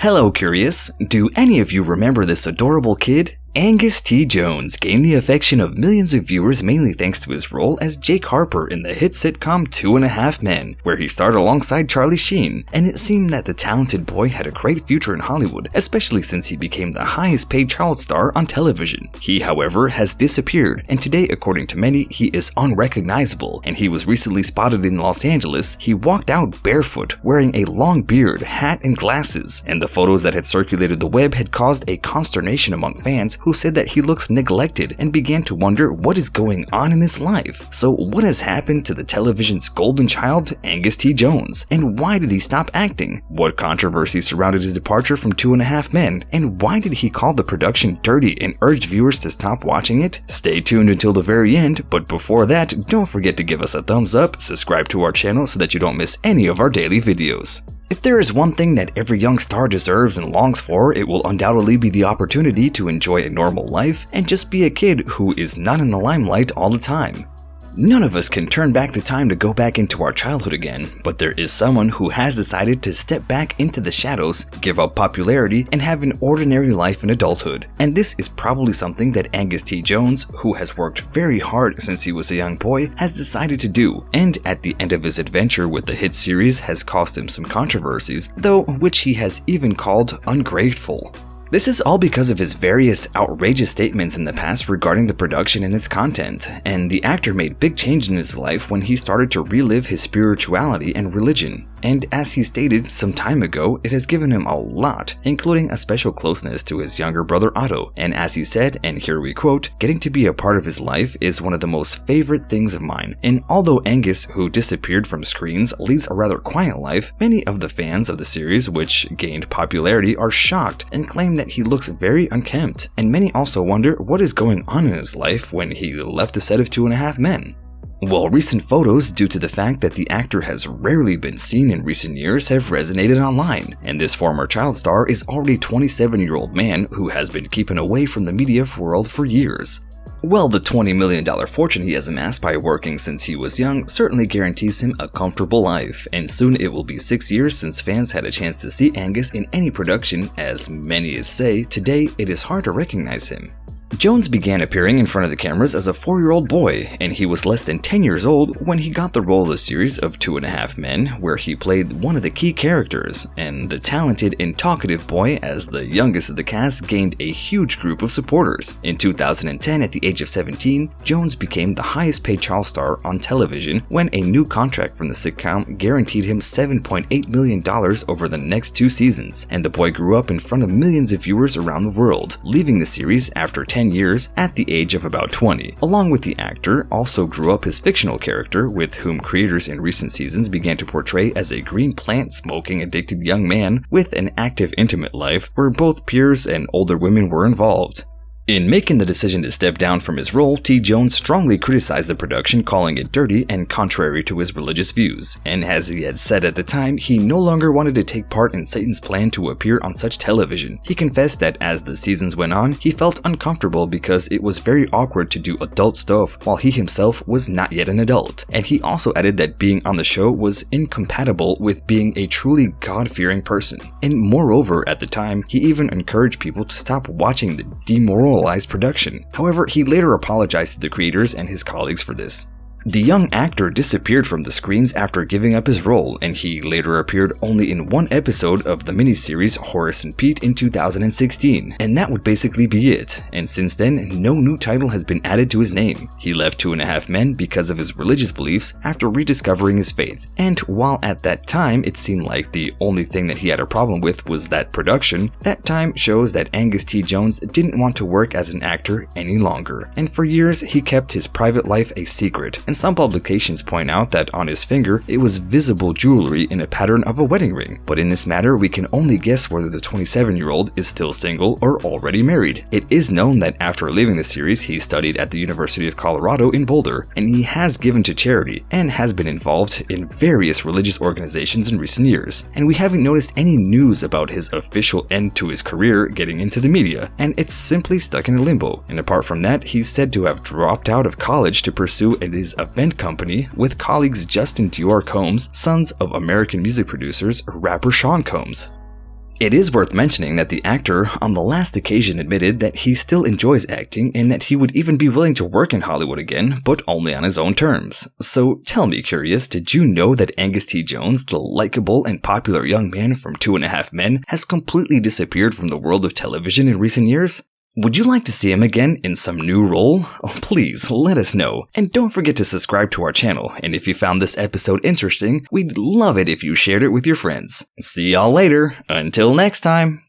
Hello, Curious. Do any of you remember this adorable kid? Angus T. Jones gained the affection of millions of viewers mainly thanks to his role as Jake Harper in the hit sitcom 2.5 Men, where he starred alongside Charlie Sheen, and it seemed that the talented boy had a great future in Hollywood, especially since he became the highest paid child star on television. He, however, has disappeared, and today, according to many, he is unrecognizable, and he was recently spotted in Los Angeles. He walked out barefoot, wearing a long beard, hat, and glasses, and the photos that had circulated the web had caused a consternation among fans who said that he looks neglected and began to wonder what is going on in his life. So what has happened to the television's golden child, Angus T. Jones? And why did he stop acting? What controversy surrounded his departure from 2.5 Men? And why did he call the production dirty and urge viewers to stop watching it? Stay tuned until the very end, but before that, don't forget to give us a thumbs up, subscribe to our channel so that you don't miss any of our daily videos. If there is one thing that every young star deserves and longs for, it will undoubtedly be the opportunity to enjoy a normal life and just be a kid who is not in the limelight all the time. None of us can turn back the time to go back into our childhood again, but there is someone who has decided to step back into the shadows, give up popularity, and have an ordinary life in adulthood. And this is probably something that Angus T. Jones, who has worked very hard since he was a young boy, has decided to do, and at the end of his adventure with the hit series has cost him some controversies, though which he has even called ungrateful. This is all because of his various outrageous statements in the past regarding the production and its content, and the actor made big changes in his life when he started to relive his spirituality and religion. And as he stated some time ago, it has given him a lot, including a special closeness to his younger brother Otto. And as he said, and here we quote, "Getting to be a part of his life is one of the most favorite things of mine." And although Angus, who disappeared from screens, leads a rather quiet life, many of the fans of the series, which gained popularity, are shocked and claim that he looks very unkempt. And many also wonder what is going on in his life when he left the set of 2.5 Men. Well, recent photos, due to the fact that the actor has rarely been seen in recent years, have resonated online, and this former child star is already a 27-year-old man who has been keeping away from the media world for years. Well, the $20 million fortune he has amassed by working since he was young certainly guarantees him a comfortable life, and soon it will be 6 years since fans had a chance to see Angus in any production. As many say, today it is hard to recognize him. Jones began appearing in front of the cameras as a 4-year-old boy, and he was less than 10 years old when he got the role of the series of 2.5 Men, where he played one of the key characters, and the talented and talkative boy, as the youngest of the cast, gained a huge group of supporters. In 2010, at the age of 17, Jones became the highest paid child star on television when a new contract from the sitcom guaranteed him $7.8 million over the next 2 seasons, and the boy grew up in front of millions of viewers around the world, leaving the series after 10 years at the age of about 20. Along with the actor, also grew up his fictional character, with whom creators in recent seasons began to portray as a green plant smoking addicted young man with an active intimate life where both peers and older women were involved. In making the decision to step down from his role, T. Jones strongly criticized the production, calling it dirty and contrary to his religious views. And as he had said at the time, he no longer wanted to take part in Satan's plan to appear on such television. He confessed that as the seasons went on, he felt uncomfortable because it was very awkward to do adult stuff while he himself was not yet an adult. And he also added that being on the show was incompatible with being a truly God-fearing person. And moreover, at the time, he even encouraged people to stop watching the demoralized production. However, he later apologized to the creators and his colleagues for this. The young actor disappeared from the screens after giving up his role, and he later appeared only in one episode of the miniseries Horace and Pete in 2016, and that would basically be it. And since then, no new title has been added to his name. He left 2.5 Men because of his religious beliefs after rediscovering his faith, and while at that time it seemed like the only thing that he had a problem with was that production, that time shows that Angus T. Jones didn't want to work as an actor any longer, and for years he kept his private life a secret. And some publications point out that on his finger it was visible jewelry in a pattern of a wedding ring. But in this matter, we can only guess whether the 27-year-old is still single or already married. It is known that after leaving the series, he studied at the University of Colorado in Boulder, and he has given to charity and has been involved in various religious organizations in recent years. And we haven't noticed any news about his official end to his career getting into the media, and it's simply stuck in a limbo. And apart from that, he's said to have dropped out of college to pursue his event company with colleagues Justin Dior Combs, sons of American music producers rapper Sean Combs. It is worth mentioning that the actor on the last occasion admitted that he still enjoys acting and that he would even be willing to work in Hollywood again, but only on his own terms. So tell me, Curious, did you know that Angus T. Jones, the likable and popular young man from 2.5 Men, has completely disappeared from the world of television in recent years? Would you like to see him again in some new role? Oh, please let us know. And don't forget to subscribe to our channel, and if you found this episode interesting, we'd love it if you shared it with your friends. See y'all later. Until next time.